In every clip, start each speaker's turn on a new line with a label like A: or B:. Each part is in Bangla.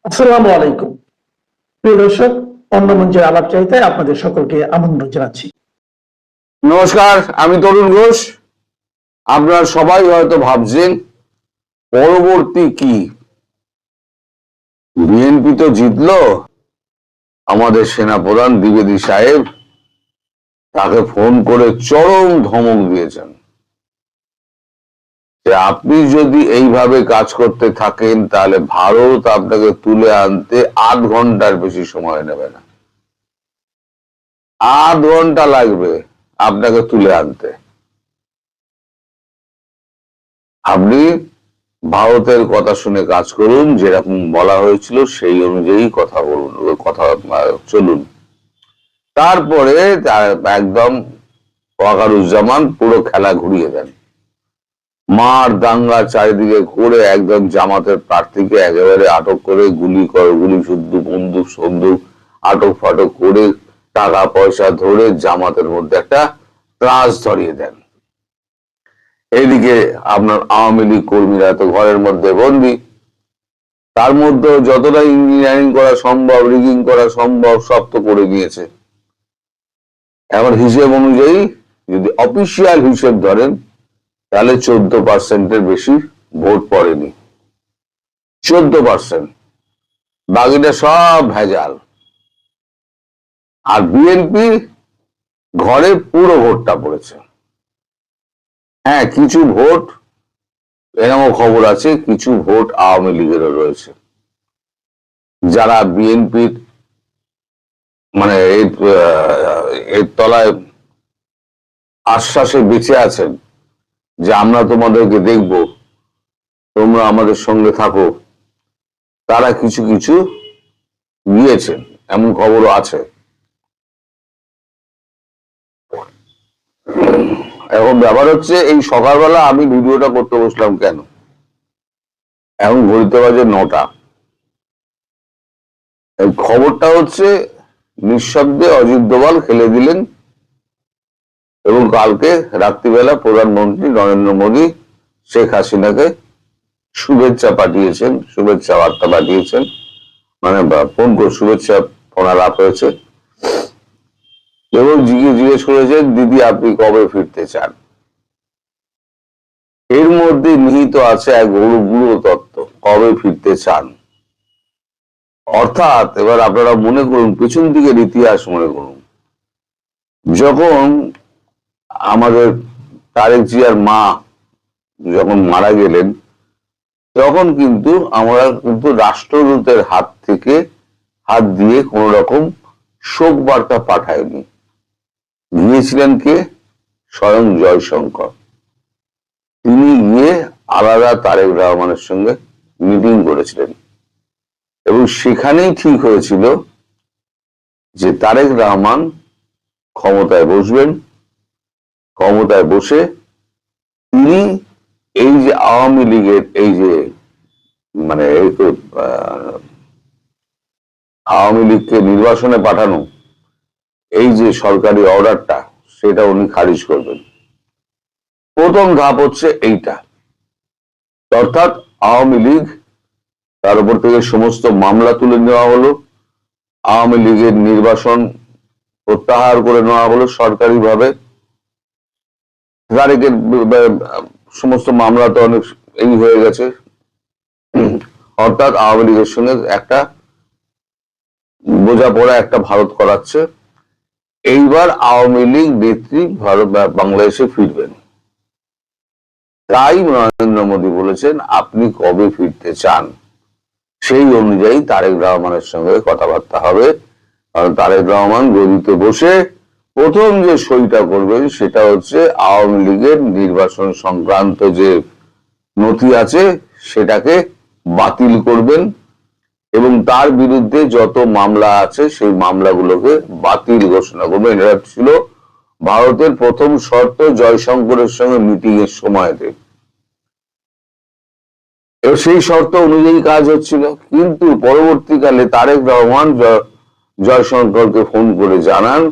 A: আসসালামু আলাইকুম। প্রিয় দর্শক, অন্য মঞ্চের আলাপচারিতায় আপনাদের সকলকে আমন্ত্রণ জানাচ্ছি।
B: নমস্কার, আমি তরুণ ঘোষ। আপনারা সবাই হয়তো ভাবছেন পরবর্তী কি, বিএনপি তো জিতলো, আমাদের সেনাপ্রধান দ্বিবেদী সাহেব তাকে ফোন করে চরম ধমক দিয়েছেন যে আপনি যদি এইভাবে কাজ করতে থাকেন তাহলে ভারত আপনাকে তুলে আনতে 8 ঘন্টার বেশি সময় নেবে না। 8 ঘন্টা লাগবে আপনাকে তুলে আনতে। আপনি ভারতের কথা শুনে কাজ করুন, যেরকম বলা হয়েছিল সেই অনুযায়ী কথা বলুন, কথা চলুন। তারপরে একদম ওয়াকারুজ্জামান পুরো খেলা ঘুরিয়ে দেন, মার দাঙ্গা চারিদিকে করে একদম জামাতের প্রার্থীকে একেবারে আটক করে গুলি শুদ্ধ বন্দুক সন্দুক আটক ফাটক করে টাকা পয়সা ধরে জামাতের মধ্যে একটা ত্রাস ধরিয়ে দেন। এইদিকে আপনার আওয়ামী লীগ কর্মীরা তো ঘরের মধ্যে বন্দী, তার মধ্যে যতটা ইঞ্জিনিয়ারিং করা সম্ভব, রিগিং করা সম্ভব সব তো করে নিয়েছে। এখন হিসেব অনুযায়ী যদি অফিসিয়াল হিসেব ধরেন তাহলে 14% বেশি ভোট পড়েনি। 14%, বাকিটা সব ভেজাল। আর বিএনপি ঘরে পুরো ভোটটা পড়েছে। হ্যাঁ, কিছু ভোট এরকম খবর আছে, কিছু ভোট আওয়ামী লীগেরও রয়েছে, যারা বিএনপির মানে এর তলায় আশ্বাসে বেঁচে আছেন যে আমরা তোমাদেরকে দেখব, তোমরা আমাদের সঙ্গে থাকো। তারা কিছু কিছু গিয়েছেন, এমন খবরও আছে। এখন ব্যাপার হচ্ছে, এই সকালবেলা আমি ভিডিওটা করতে বসলাম কেন, এখন ঘড়িতে বাজে 9টা। এই খবরটা হচ্ছে নিঃশব্দে অজিত দোভাল খেলে দিলেন এবং কালকে রাত্রিবেলা প্রধানমন্ত্রী নরেন্দ্র মোদী শেখ হাসিনাকে শুভেচ্ছা পাঠিয়েছেন, শুভেচ্ছা বার্তা পাঠিয়েছেন, মানে ফোন করে শুভেচ্ছা ফোনালাপ হয়েছে এবং জিজ্ঞেস করেছেন দিদি আপনি কবে ফিরতে চান। এর মধ্যে নিহিত আছে এক গুরু তত্ত্ব, কবে ফিরতে চান। অর্থাৎ এবার আপনারা মনে করুন, পেছন দিকের ইতিহাস মনে করুন, যখন আমাদের তারেক জিয়ার মা যখন মারা গেলেন, তখন কিন্তু আমরা কিন্তু রাষ্ট্রদূতের হাত থেকে হাত দিয়ে কোন রকম শোক বার্তা পাঠায়নি। গিয়েছিলেন কে? স্বয়ং জয়শঙ্কর। তিনি গিয়ে আলাদা তারেক রহমানের সঙ্গে মিটিং করেছিলেন এবং সেখানেই ঠিক হয়েছিল যে তারেক রহমান ক্ষমতায় বসবেন, ক্ষমতায় বসে তিনি এই যে আওয়ামী লীগের এই যে মানে আওয়ামী লীগকে নির্বাসনে পাঠানো এই যে সরকারি অর্ডারটা, সেটা উনি খারিজ করবেন। প্রথম ধাপ হচ্ছে এইটা, অর্থাৎ আওয়ামী লীগ তার উপর থেকে সমস্ত মামলা তুলে নেওয়া হলো, আওয়ামী লীগের নির্বাসন প্রত্যাহার করে নেওয়া হলো সরকারিভাবে। তারেকের সমস্ত মামলা তো অনেক এই হয়ে গেছে, অর্থাৎ আওয়ামী লীগের সঙ্গে একটা বোঝাপড়া একটা ভারত করাচ্ছে। এইবার আওয়ামী লীগ নেত্রী ভারত বাংলাদেশে ফিরবেন। তাই নরেন্দ্র মোদী বলেছেন আপনি কবে ফিরতে চান, সেই অনুযায়ী তারেক রহমানের সঙ্গে কথাবার্তা হবে। কারণ তারেক রহমান গদিতে বসে প্রথম যে সইটা করবেন সেটা হচ্ছে আওয়ামী লীগের নির্বাচন সংক্রান্ত যে নথি আছে সেটাকে বাতিল করবেন এবং তার বিরুদ্ধে যত মামলা আছে সেই মামলাগুলোকে বাতিল ঘোষণা করবেন। এটা ছিল ভারতের প্রথম শর্ত জয়শঙ্করের সঙ্গে মিটিং এর সময়তে। সেই শর্ত অনুযায়ী কাজ হচ্ছিল, কিন্তু পরবর্তীকালে তারেক রহমান জয়শঙ্করকে ফোন করে জানান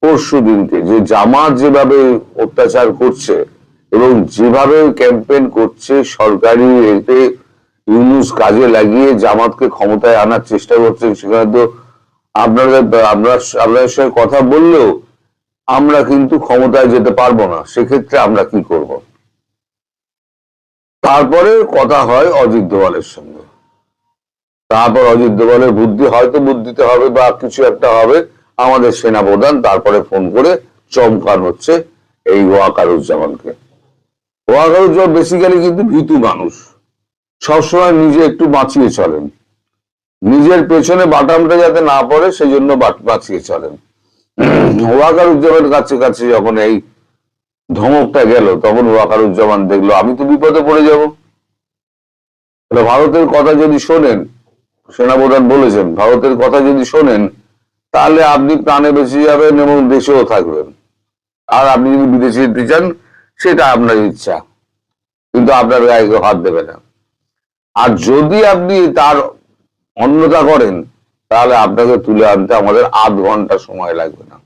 B: পরশু দিনকে যে জামাত যেভাবে অত্যাচার করছে এবং যেভাবে ক্যাম্পেইন করছে সরকারি এতে ইউনূস কাজে লাগিয়ে জামাতকে ক্ষমতায় আনার চেষ্টা করছেন, সেখানে তো আপনাদের সঙ্গে কথা বললেও আমরা কিন্তু ক্ষমতায় যেতে পারবো না, সেক্ষেত্রে আমরা কি করব? তারপরে কথা হয় অজিত দোভালের সঙ্গে। তারপর অজিত দোভালের বুদ্ধিতে হবে বা কিছু একটা হবে, আমাদের সেনাপ্রধান তারপরে ফোন করে চমকান হচ্ছে এই ওয়াকারুজ্জামানকে। ওয়াকারুজ্জামান বেসিক্যালি কিন্তু ভীতু মানুষ, সবসময় নিজে একটু বাঁচিয়ে চলেন, নিজের পেছনে বাটামটা যাতে না পড়ে সেই জন্য বাঁচিয়ে চলেন। ওয়াকারুজ্জামানের কাছে যখন এই ধমকটা গেল, তখন ওয়াকারুজ্জামান দেখলো আমি তো বিপদে পড়ে যাব। ভারতের কথা যদি শোনেন, সেনাপ্রধান বলেছেন ভারতের কথা যদি শোনেন তাহলে আপনি প্রাণে বেঁচে যাবেন এবং দেশেও থাকবেন, আর আপনি যদি বিদেশে যেতে চান সেটা আপনার ইচ্ছা, কিন্তু আপনার গায়ে কেউ হাত দেবে না। আর যদি আপনি তার অন্যতা করেন তাহলে আপনাকে তুলে আনতে আমাদের 8 ঘন্টা সময় লাগবে না,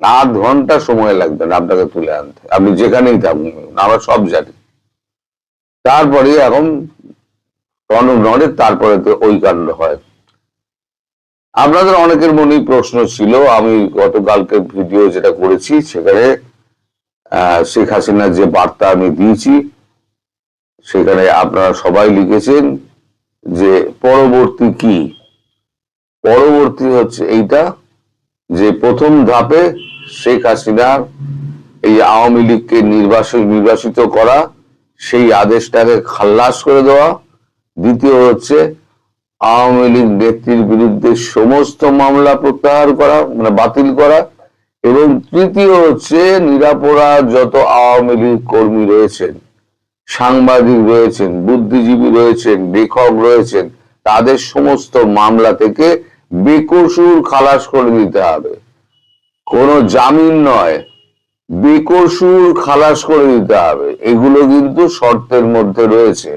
B: 8 ঘন্টা সময় লাগবে না আপনাকে তুলে আনতে, আপনি যেখানেই থাকুন, আমরা সব জানি। তারপরে এখন নড়ে, তারপরে তো ওই কাণ্ড হয়। আপনাদের অনেকের মনেই প্রশ্ন ছিল, আমি গতকালকে ভিডিও যেটা করেছি সেখানে শেখ হাসিনার যে বার্তা আমি দিয়েছি সেখানে আপনারা সবাই লিখেছেন যে পরবর্তী কি। পরবর্তী হচ্ছে এইটা যে প্রথম ধাপে শেখ হাসিনার এই আওয়ামী লীগকে নির্বাসিত করা, সেই আদেশটাকে খালাস করে দেওয়া। দ্বিতীয় হচ্ছে আওয়ামী লীগ নেত্রীর বিরুদ্ধে সমস্ত মামলা প্রত্যাহার করা, মানে বাতিল করা। এবং তৃতীয় হচ্ছে নিরপরাধ যত আওয়ামী লীগ কর্মী রয়েছেন, সাংবাদিক রয়েছেন, বুদ্ধিজীবী রয়েছেন, লেখক রয়েছেন, তাদের সমস্ত মামলা থেকে বেকসুর খালাস করে দিতে হবে। কোনো জামিন নয়, বেকসুর খালাস করে দিতে হবে। এগুলো কিন্তু শর্তের মধ্যে রয়েছে।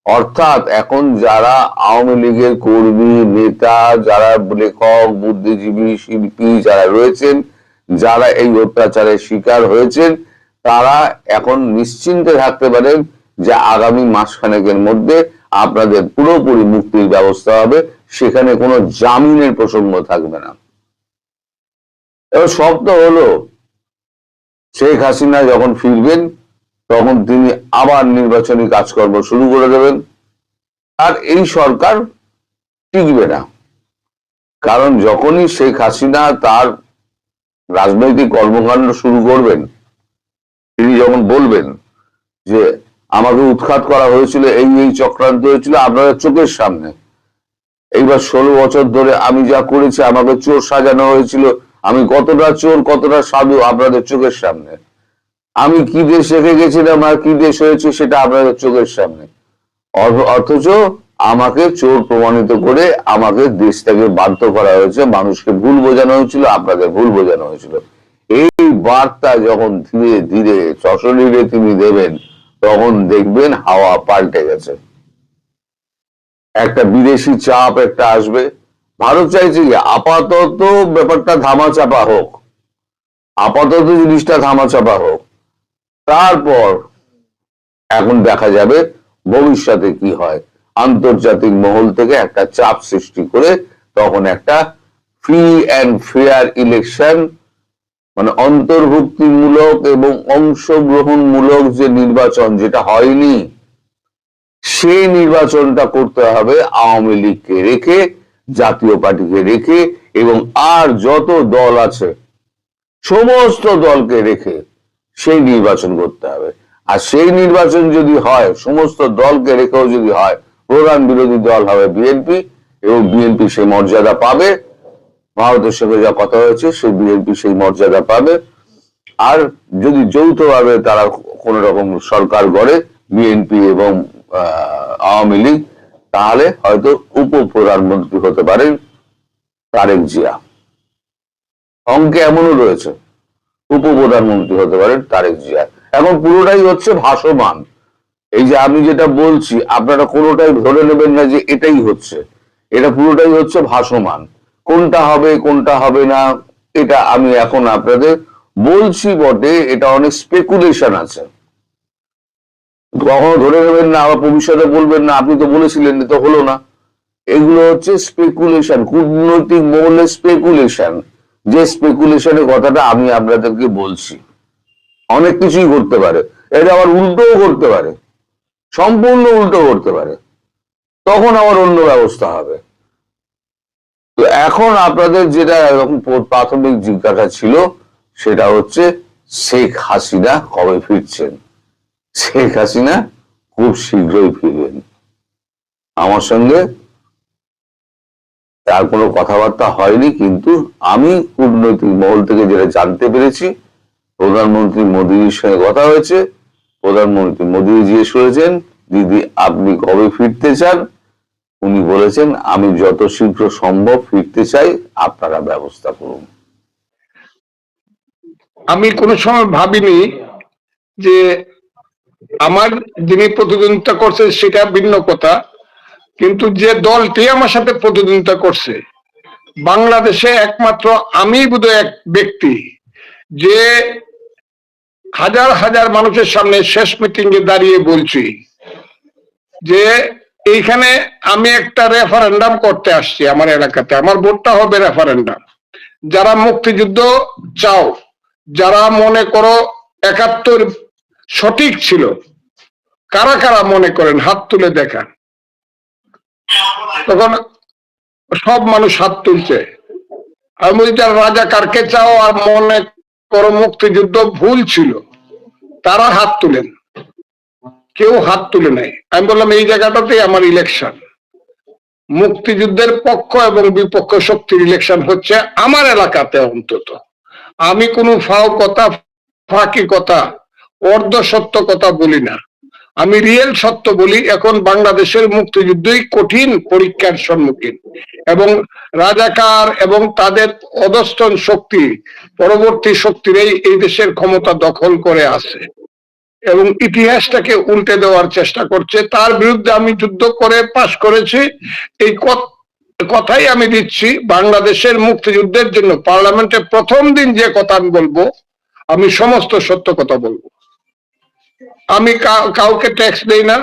B: অর্থাৎ এখন যারা আওয়ামী লীগের কর্মী, নেতা, যারা লেখক, বুদ্ধিজীবী, শিল্পী যারা রয়েছেন, যারা এই অত্যাচারের শিকার হয়েছেন, তারা এখন নিশ্চিন্তে থাকতে পারেন যে আগামী মাসখানেকের মধ্যে আপনাদের পুরোপুরি মুক্তির ব্যবস্থা হবে, সেখানে কোনো জামিনের প্রসঙ্গ থাকবে না। এবার শর্ত হলো শেখ হাসিনা যখন ফিরবেন তখন তিনি আবার নির্বাচনী কাজকর্ম শুরু করে দেবেন, আর এই সরকার টিকবে না। কারণ যখনই শেখ হাসিনা তার রাজনৈতিক কর্মকাণ্ড শুরু করবেন, তিনি যখন বলবেন যে আমাকে উৎখাত করা হয়েছিল, এই চক্রান্ত হয়েছিল আপনাদের চোখের সামনে, এইবার 16 বছর ধরে আমি যা করেছি, আমাকে চোর সাজানো হয়েছিল, আমি কতটা চোর কতটা সাধু আপনাদের চোখের সামনে, আমি কি দেশ রেখে গেছিলাম আর কি দেশ হয়েছে সেটা আপনাদের চোখের সামনে, অথচ আমাকে চোর প্রমাণিত করে আমাকে দেশটাকে বাধ্য করা হয়েছে, মানুষকে ভুল বোঝানো হয়েছিল, আপনাদের ভুল বোঝানো হয়েছিল। এই বার্তা যখন ধীরে ধীরে সশরীরে তিনি দেবেন তখন দেখবেন হাওয়া পাল্টে গেছে, একটা বিদেশি চাপ একটা আসবে। ভারত চাইছে কি আপাতত ব্যাপারটা ধামাচাপা হোক, আপাতত জিনিসটা ধামাচাপা হোক, তারপর এখন দেখা যাবে ভবিষ্যতে কি হয়। আন্তর্জাতিক মহল থেকে একটা চাপ সৃষ্টি করে তখন একটা ফ্রি অ্যান্ড ফেয়ার ইলেকশন, মানে অন্তর্ভুক্তিমূলক এবং অংশগ্রহণমূলক যে নির্বাচন যেটা হয়নি, সেই নির্বাচনটা করতে হবে আওয়ামী লীগকে রেখে, জাতীয় পার্টিকে রেখে, এবং আর যত দল আছে সমস্ত দলকে রেখে সেই নির্বাচন করতে হবে। আর সেই নির্বাচন যদি হয়, সমস্ত দলকে রেখেও যদি হয়, প্রধান বিরোধী দল হবে বিএনপি, এবং বিএনপি সেই মর্যাদা পাবে, ভারতের সঙ্গে যা কথা হয়েছে সেই বিএনপি সেই মর্যাদা পাবে। আর যদি যৌথভাবে তারা কোন রকম সরকার গড়ে বিএনপি এবং আওয়ামী লীগ, তাহলে হয়তো উপপ্রধানমন্ত্রী হতে পারেন তারেক জিয়া। অঙ্কে এমনও রয়েছে উপপ্রধানমন্ত্রী হতে পারেন তারেক জিয়া। এখন পুরোটাই হচ্ছে ভাসমান। এই যে আমি যেটা বলছি আপনারা কোনোটাই ধরে নেবেন না যে এটাই হচ্ছে, এটা পুরোটাই হচ্ছে ভাসমান। কোনটা হবে কোনটা হবে না এটা আমি এখন আপনাদের বলছি বটে, এটা অনেক স্পেকুলেশন আছে। কখনো ধরে নেবেন না, আবার ভবিষ্যতে বলবেন না আপনি তো বলেছিলেন, তো হলো না। এগুলো হচ্ছে স্পেকুলেশন, কূটনৈতিক মহলে স্পেকুলেশন। যে স্পেকুলেশনের কথাটা আমি আপনাদেরকে বলছি, অনেক কিছুই করতে পারে। এটা আবার উল্টোও করতে পারে, সম্পূর্ণ উল্টো করতে পারে, তখন আবার অন্য ব্যবস্থা হবে। তো এখন আপনাদের যেটা এরকম প্রাথমিক জিজ্ঞাসা ছিল সেটা হচ্ছে শেখ হাসিনা কবে ফিরছেন। শেখ হাসিনা খুব শীঘ্রই ফিরবেন। আমার সঙ্গে তার কোনো কথাবার্তা হয়নি, কিন্তু আমি কূটনৈতিক মহল থেকে যেটা জানতে পেরেছি, প্রধানমন্ত্রী মোদীর সঙ্গে কথা হয়েছে। প্রধানমন্ত্রী মোদী জিজ্ঞেস করেছেন, দিদি আপনি কবে ফিরতে চান? উনি বলেছেন, আমি যত শীঘ্র সম্ভব ফিরতে চাই, আপনারা ব্যবস্থা করুন।
C: আমি কোনো সময় ভাবিনি যে আমার যিনি প্রতিদ্বন্দ্বিতা করছে সেটা ভিন্ন কথা, কিন্তু যে দলটি আমার সাথে প্রতিদ্বন্দ্বিতা করছে, বাংলাদেশে একমাত্র আমি বোধহয় এক ব্যক্তি যে হাজার হাজার মানুষের সামনে শেষ মিটিং এ দাঁড়িয়ে বলছি যে এইখানে আমি একটা রেফারেন্ডাম করতে আসছি আমার এলাকাতে, আমার ভোটটা হবে রেফারেন্ডাম। যারা মুক্তিযুদ্ধ চাও, যারা মনে করো ৭১ সঠিক ছিল, কারা কারা মনে করেন হাত তুলে দেখান। তখন সব মানুষ হাত তুলছে। আমি বলছি যারা রাজাকারকে চাও আর মনে করো মুক্তিযুদ্ধ ভুল ছিল, তারা হাত তুলেন। কেউ হাত তুলে নাই। আমি বললাম এই জায়গাটাতে আমার ইলেকশন, মুক্তিযুদ্ধের পক্ষ এবং বিপক্ষ শক্তির ইলেকশন হচ্ছে আমার এলাকাতে। অন্তত আমি কোনো ফাও কথা, ফাঁকি কথা, অর্ধ সত্য কথা বলি না, আমি রিয়েল সত্য বলি। এখন বাংলাদেশের মুক্তিযুদ্ধই কঠিন পরীক্ষার সম্মুখীন, এবং রাজাকার এবং তাদের অধস্তন শক্তি, পরবর্তী শক্তিরাই এই দেশের ক্ষমতা দখল করে আছে এবং ইতিহাসটাকে উল্টে দেওয়ার চেষ্টা করছে। তার বিরুদ্ধে আমি যুদ্ধ করে পাশ করেছি। এই কথাই আমি দিচ্ছি, বাংলাদেশের মুক্তিযুদ্ধের জন্য পার্লামেন্টে প্রথম দিন যে কথা আমি বলবো, আমি সমস্ত সত্য কথা বলবো। আমি কাউকে ট্যাক্স দেই না।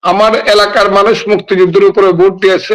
C: আমার এলাকার মানুষ মুক্তিযুদ্ধের উপরে ভোট দিয়েছে।